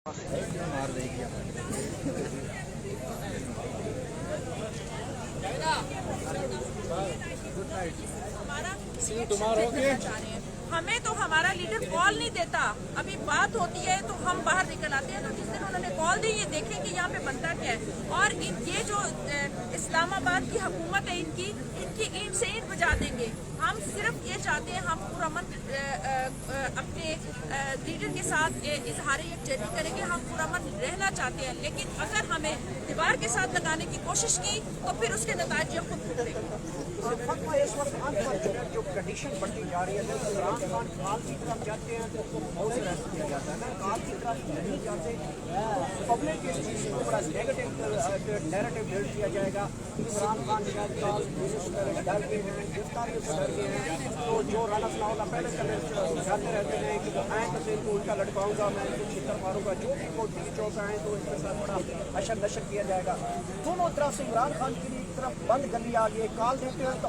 मार देगी। हमें तो हमारा लीडर कॉल नहीं देता। अभी बात होती है तो हम बाहर निकल आते हैं। तो जिस दिन उन्होंने कॉल दी, ये देखें कि यहाँ पे बनता क्या है। और ये जो इस्लामाबाद की हुकूमत है, इनकी ईंट से ईंट बजा देंगे। हम सिर्फ ये चाहते हैं, हम पुरअमन अपने लीडर के साथ इजहार यकजहती करेंगे। हम पुरअमन रहना चाहते हैं, लेकिन अगर हमें दीवार के साथ लगाने की कोशिश की तो फिर उसके नतीजे हम खुद भुगतेंगे। इस वक्त अनफॉर्चुनेट जो कंडीशन बढ़ती जा रही है, जब इमरान खान काल की तरफ जाते हैं तो उसको बहुत से रेस्ट किया जाता है ना, काल की तरफ नहीं जाते। पब्लिक इस चीज़ को बड़ा नेगेटिव नैरेटिव बिल्ड किया जाएगा। इमरान खान शायद काल डर गए हैं, गिरफ्तारियों से डर गए हैं। तो जो राना सनाउल्लाह पहले जाते रहते हैं कि जो आए तो इनको उल्टा लटकाऊंगा, मैं इनको छितर मारूंगा, जो भी कोई डी चौक आए तो इनके साथ बड़ा अशर नशर किया जाएगा। दोनों तरफ से इमरान खान की तरफ बंद गली आ गई। काल देते हैं तो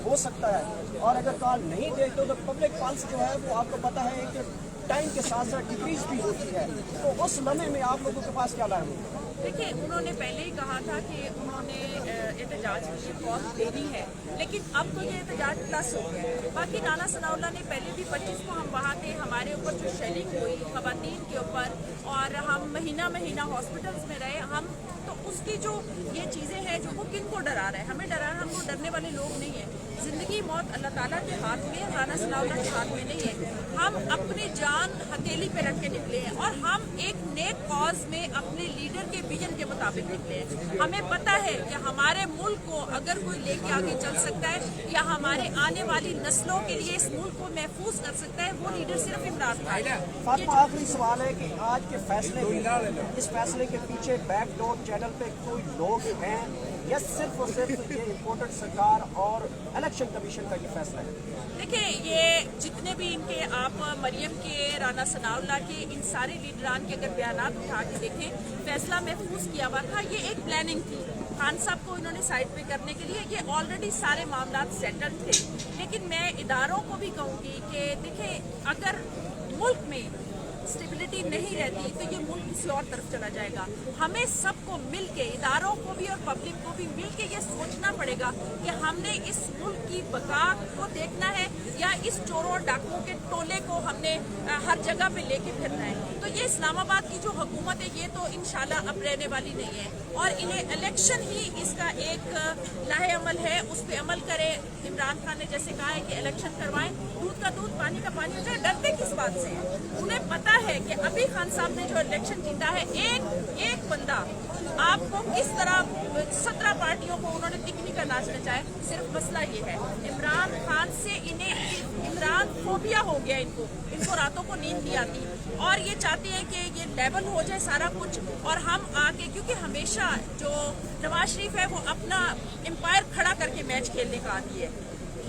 हो सकता है, और अगर काल नहीं देते तो पब्लिक पल्स जो है वो आपको पता है कि टाइम के साथ साथ डिक्रीज भी होती है। तो उस लम्हे में आप लोगों के पास क्या लाए होंगे? देखिए, उन्होंने पहले ही कहा था कि उन्होंने एहतजाज के लिए कॉल देनी है, लेकिन अब तो ये एहतजाज प्लस हो गया है। बाकी राना सनाउल्लाह ने पहले भी 25 को हम वहाँ थे, हमारे ऊपर जो शेलिंग हुई खवातीन के ऊपर, और हम महीना हॉस्पिटल्स में रहे। हम तो उसकी जो ये चीज़ें हैं जो वो किन को डरा रहे हैं, हमें डरा रहे हैं। हम वो डरने वाले लोग नहीं हैं। जिंदगी मौत अल्लाह ताला के हाथ में, राना सनाउल्लाह के हाथ में नहीं है। हम अपनी जान हथेली पे रख के निकले हैं, और हम एक नेक कॉज में अपने लीडर के विजन के मुताबिक निकले हैं। हमें पता है कि हमारे मुल्क को अगर कोई लेके आगे चल सकता है या हमारे आने वाली नस्लों के लिए इस मुल्क को महफूज कर सकता है, वो लीडर सिर्फ इमरान खान है। फातिमा, आखिरी सवाल है कि आज के फैसले इस फैसले के पीछे बैकडोर चैनल पे कोई लोग हैं या सिर्फ और सिर्फ ये इम्पोर्टेड सरकार और इलेक्शन कमीशन का ये फैसला है? देखिए, ये जितने भी इनके आप मरियम के, राना सनाउल्लाह के, इन सारे लीडरान के अगर बयान उठा के देखें, फैसला महफूज किया हुआ था। ये एक प्लानिंग थी खान साहब को इन्होंने साइड पे करने के लिए। ये ऑलरेडी सारे मामला सेटल थे। लेकिन मैं इदारों को भी कहूँगी कि देखें, अगर मुल्क में स्टेबिलिटी नहीं रहती तो ये मुल्क किसी और तरफ चला जाएगा। हमें सबको मिलके, इदारों को भी और पब्लिक को भी मिलके ये सोचना पड़ेगा कि हमने इस मुल्क की बका को देखना है या इस चोरों और डाकुओं के टोले को हमने हर जगह पे लेके फिरना है। तो ये इस्लामाबाद की जो हुकूमत है, ये तो इंशाल्लाह अब रहने वाली नहीं है, और इन्हें इलेक्शन ही इसका एक लाहे अमल है। उस पर अमल करे। इमरान खान ने जैसे कहा है कि इलेक्शन करवाएं, दूध का दूध पानी का पानी हो जाए। डरते किस बात से हैं? उन्हें पता है कि अभी खान साहब ने जो इलेक्शन जीता है, एक बंदा आपको किस तरह 17 पार्टियों को उन्होंने तिकनी नाच नचाया। सिर्फ मसला ये है, इमरान खान से इन्हें इमरान फोबिया हो गया। इनको रातों को नींद नहीं आती, और ये चाहते हैं कि ये लेवल हो जाए सारा कुछ, और हम आके, क्योंकि हमेशा जो नवाज शरीफ है वो अपना एम्पायर खड़ा करके मैच खेलने का आदी है,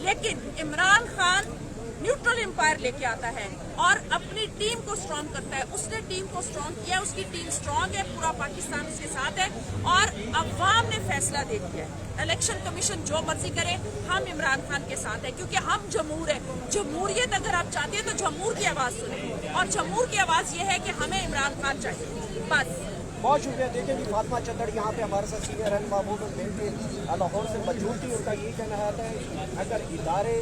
लेकिन इमरान खान न्यूट्रल एम्पायर लेके आता है और अपनी टीम को स्ट्रॉन्ग करता है। उसने टीम को स्ट्रॉन्ग किया, उसकी टीम स्ट्रॉन्ग है, पूरा पाकिस्तान उसके साथ है, और अवाम ने फैसला दे दिया है। इलेक्शन कमीशन जो मर्जी करे, हम इमरान खान के साथ है, क्योंकि हम जमहूर है। जमहूरियत अगर आप चाहते हैं तो जमहूर की आवाज़ सुने, और जमहूर की आवाज़ ये है कि हमें इमरान खान चाहिए, बस। बहुत शुक्रिया। देखें कि फातिमा चंदड़ यहाँ पे हमारे साथ सीनियर रहनुमा के लाहौर से मौजूद थी। उनका यही कहना है कि अगर इदारे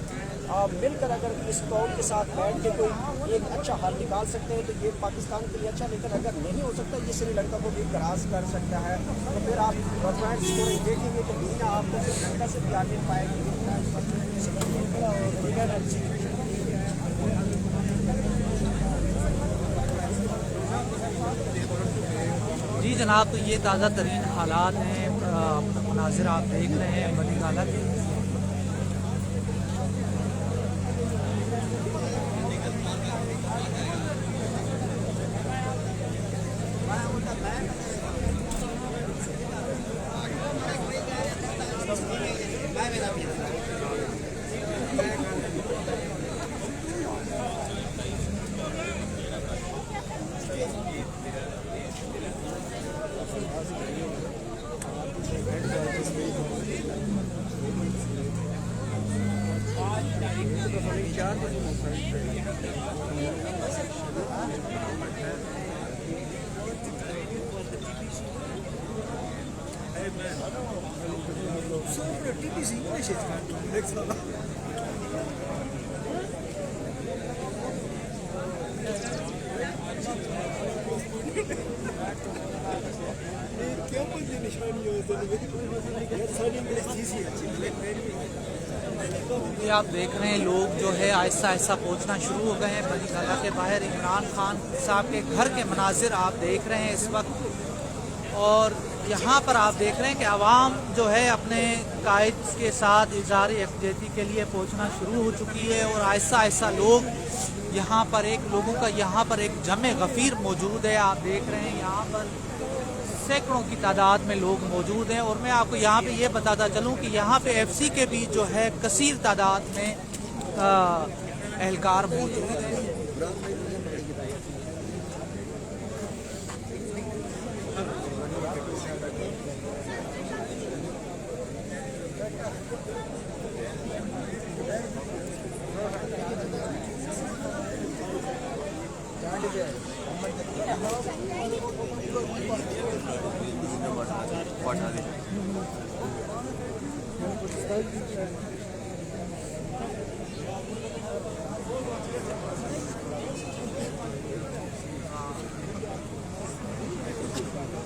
मिलकर अगर इस कौम के साथ बैठ के कोई एक अच्छा हल निकाल सकते हैं तो ये पाकिस्तान के लिए अच्छा, लेकिन अगर नहीं हो सकता, ये श्रीलंका को भी ग्रास कर सकता है। तो फिर आप गवर्नमेंट स्कोर देखेंगे तो दुनिया आपको श्रीलंका से भी आगे पाएगी। जी जनाब, तो ये ताज़ा तरीन हालात हैं, मनाजिर आप देख रहे हैं, बड़ी हालत। ये आप देख रहे हैं लोग जो है आहिस्ता आहिस्ता पहुंचना शुरू हो गए हैं बनी गाला के बाहर। इमरान खान साहब के घर के मनाजिर आप देख रहे हैं इस वक्त, और यहाँ पर आप देख रहे हैं कि आवाम जो है अपने कायद के साथ इज़हार यकजहती के लिए पहुँचना शुरू हो चुकी है, और आहिस्ता आहिस्ता लोग यहाँ पर यहाँ पर एक जमे गफ़ीर मौजूद है। आप देख रहे हैं यहाँ पर सैकड़ों की तादाद में लोग मौजूद हैं, और मैं आपको यहाँ पे ये बताता चलूँ कि यहाँ पे एफसी के भी जो है कसीर तादाद में एहलकार मौजूद हैं।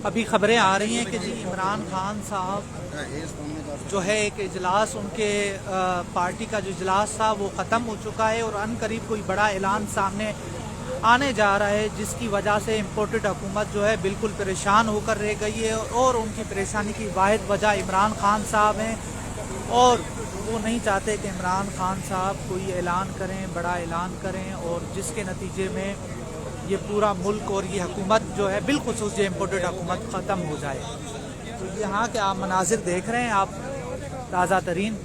अभी खबरें आ रही हैं कि जी इमरान खान साहब जो है एक इजलास उनके पार्टी का जो इजलास था वो ख़त्म हो चुका है, और अनकरीब कोई बड़ा ऐलान सामने आने जा रहा है, जिसकी वजह से इम्पोर्टेड हुकूमत जो है बिल्कुल परेशान होकर रह गई है, और उनकी परेशानी की वाहिद वजह इमरान खान साहब हैं, और वो नहीं चाहते कि इमरान खान साहब कोई ऐलान करें, बड़ा ऐलान करें, और जिसके नतीजे में ये पूरा मुल्क और ये हुकूमत जो है बिलखुसूस ये इम्पोर्टेड हुकूमत ख़त्म हो जाए। तो यहाँ के आप मनाजिर देख रहे हैं आप ताज़ा तरीन।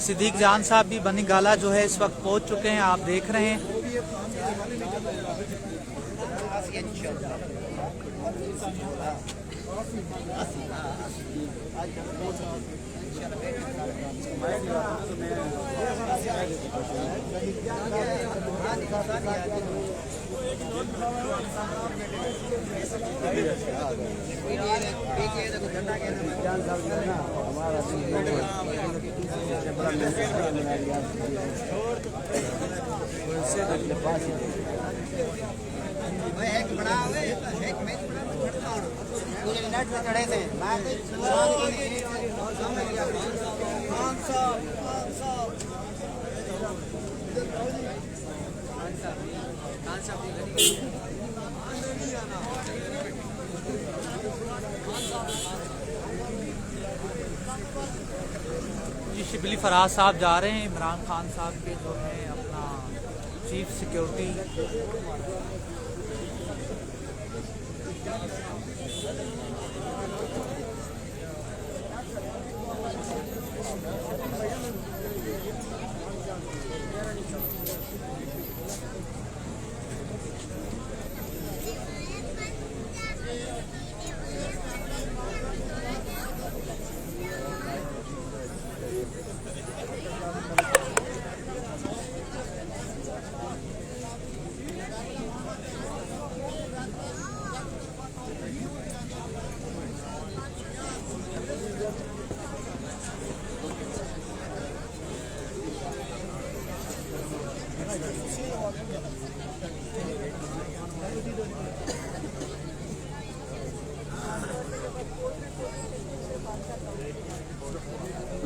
सिद्दीक जान साहब भी बनी गाला जो है इस वक्त पहुंच चुके हैं, आप देख रहे हैं। जी शिबली फराज साहब जा रहे हैं, इमरान खान साहब के जो है अपना चीफ सिक्योरिटी।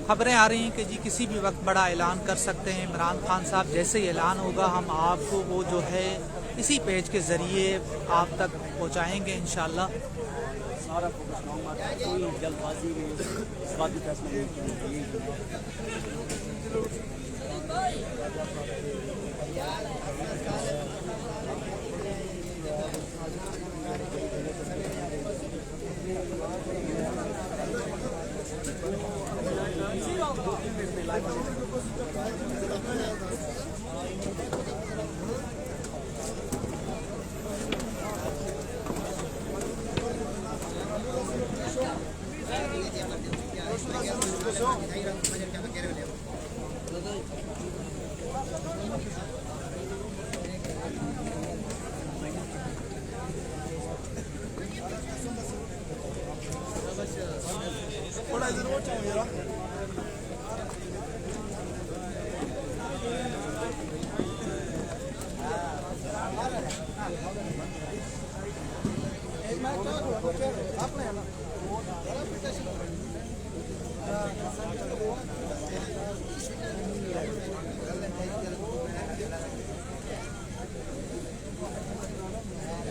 खबरें आ रही हैं कि जी किसी भी वक्त बड़ा ऐलान कर सकते हैं इमरान खान साहब। जैसे ही ऐलान होगा हम आपको वो जो है इसी पेज के ज़रिए आप तक पहुंचाएंगे इंशाल्लाह। सारा फोकस लॉन्ग मार्च, कोई जल्दबाजी में इस बात की फैसला नहीं किया।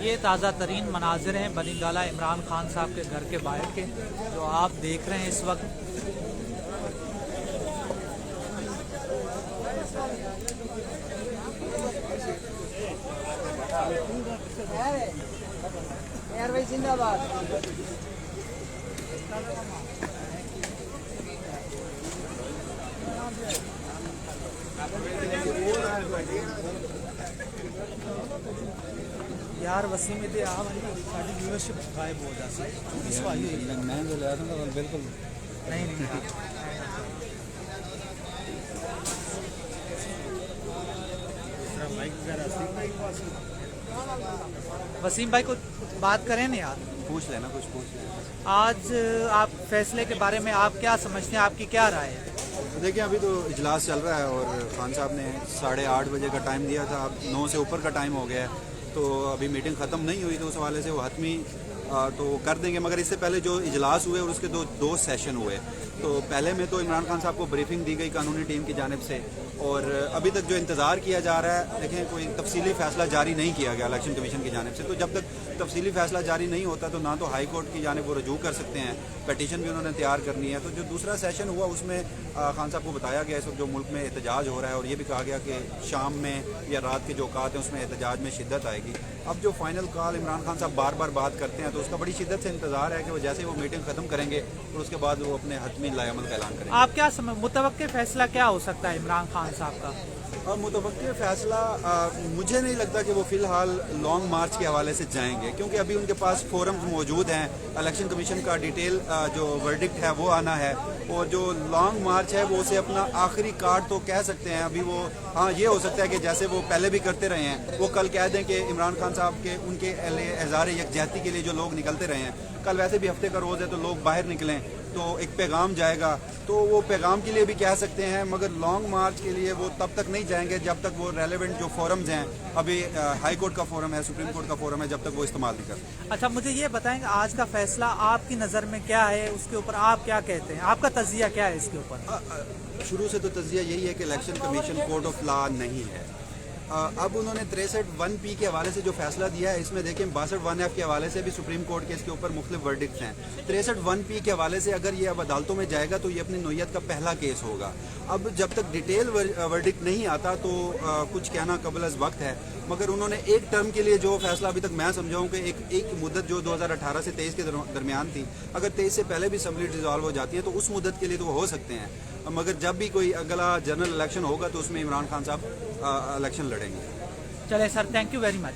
ये ताज़ा तरीन मनाजिर हैं बनी गाला इमरान खान साहब के घर के बाहर के, जो आप देख रहे हैं इस वक्त। यार भाई जिंदाबाद। यार वसीम दे आ साड़ी व्यूअरशिप गायब हो जाती है। मैं जो लिया था ना बिल्कुल नहीं नहीं वसीम भाई को बात करें ना यार, पूछ लेना, कुछ पूछ लेना। आज आप फैसले के बारे में आप क्या समझते हैं, आपकी क्या राय है? देखिए अभी तो इजलास चल रहा है और खान साहब ने 8:30 बजे का टाइम दिया था, अब 9 से ऊपर का टाइम हो गया है, तो अभी मीटिंग ख़त्म नहीं हुई, तो उस हवाले से वो हतमी तो कर देंगे। मगर इससे पहले जो इजलास हुए और उसके दो सेशन हुए, तो पहले में तो इमरान खान साहब को ब्रीफिंग दी गई कानूनी टीम की जानिब से, और अभी तक जो इंतज़ार किया जा रहा है, देखें कोई तफसीली फ़ैसला जारी नहीं किया गया इलेक्शन कमीशन की जानिब से। तो जब तक तफसीली फ़ैसला जारी नहीं होता तो ना तो हाई कोर्ट की जानिब वो रजू कर सकते हैं, पटिशन भी उन्होंने तैयार करनी है। तो जो दूसरा सेशन हुआ उसमें खान साहब को बताया गया इस वक्त जो मुल्क में एहतजाज हो रहा है, और ये भी कहा गया कि शाम में या रात के जो औकात हैं उसमें एहतजाज में शिद्दत आएगी। अब जो फाइनल कॉल इमरान खान साहब बार बार बात करते हैं, तो उसका बड़ी शिद्दत से इंतजार है कि वो जैसे वो मीटिंग ख़त्म करेंगे और उसके बाद वो अपने हतमी लाएअमल का ऐलान करेंगे। आप क्या मुतवक्के फैसला क्या हो सकता है इमरान खान साहब का? अब मुतवक्के फ़ैसला मुझे नहीं लगता कि वो फ़िलहाल लॉन्ग मार्च के हवाले से जाएंगे, क्योंकि अभी उनके पास फोरम्स मौजूद हैं, इलेक्शन कमीशन का डिटेल जो वर्डिक्ट है वो आना है, और जो लॉन्ग मार्च है वो उसे अपना आखिरी कार्ड तो कह सकते हैं। अभी वो हाँ ये हो सकता है कि जैसे वो पहले भी करते रहे हैं, वो कल कह दें कि इमरान खान साहब के उनके एज़हार यकजहती के लिए जो लोग निकलते रहे हैं, कल वैसे भी हफ्ते का रोज़ है तो लोग बाहर निकलें, तो एक पैगाम जाएगा, तो वो पैगाम के लिए भी कह सकते हैं। मगर लॉन्ग मार्च के लिए वो तब तक नहीं जाएंगे जब तक वो रेलेवेंट जो फोरम्स हैं, अभी हाई कोर्ट का फोरम है, सुप्रीम कोर्ट का फोरम है, जब तक वो इस्तेमाल नहीं करते। अच्छा मुझे ये बताएंगे आज का फैसला आपकी नज़र में क्या है, उसके ऊपर आप क्या कहते हैं, आपका तजिया क्या है इसके ऊपर? शुरू से तो तजिया यही है कि election commission court of law नहीं है। अब उन्होंने 63(1)P के हवाले से जो फैसला दिया है, इसमें देखें 62(1)F के हवाले से भी सुप्रीम कोर्ट के इसके ऊपर मुख्तलिफ वर्डिक्ट्स हैं। 63(1)P के हवाले से अगर ये अब अदालतों में जाएगा तो ये अपनी नोयत का पहला केस होगा। अब जब तक डिटेल वर्डिक्ट नहीं आता तो कुछ कहना कबल अज़ वक्त है। मगर उन्होंने एक टर्म के लिए जो फैसला अभी तक मैं समझाऊँ कि एक मुद्दत जो 2018 से 23 के दरमियान थी, अगर 23 से पहले भी असम्बली डिसॉल्व हो जाती है तो उस मुद्दत के लिए तो वो हो सकते हैं। मगर जब भी कोई अगला जनरल इलेक्शन होगा तो उसमें इमरान खान साहब इलेक्शन लड़ेंगे। चले sir, thank you very much.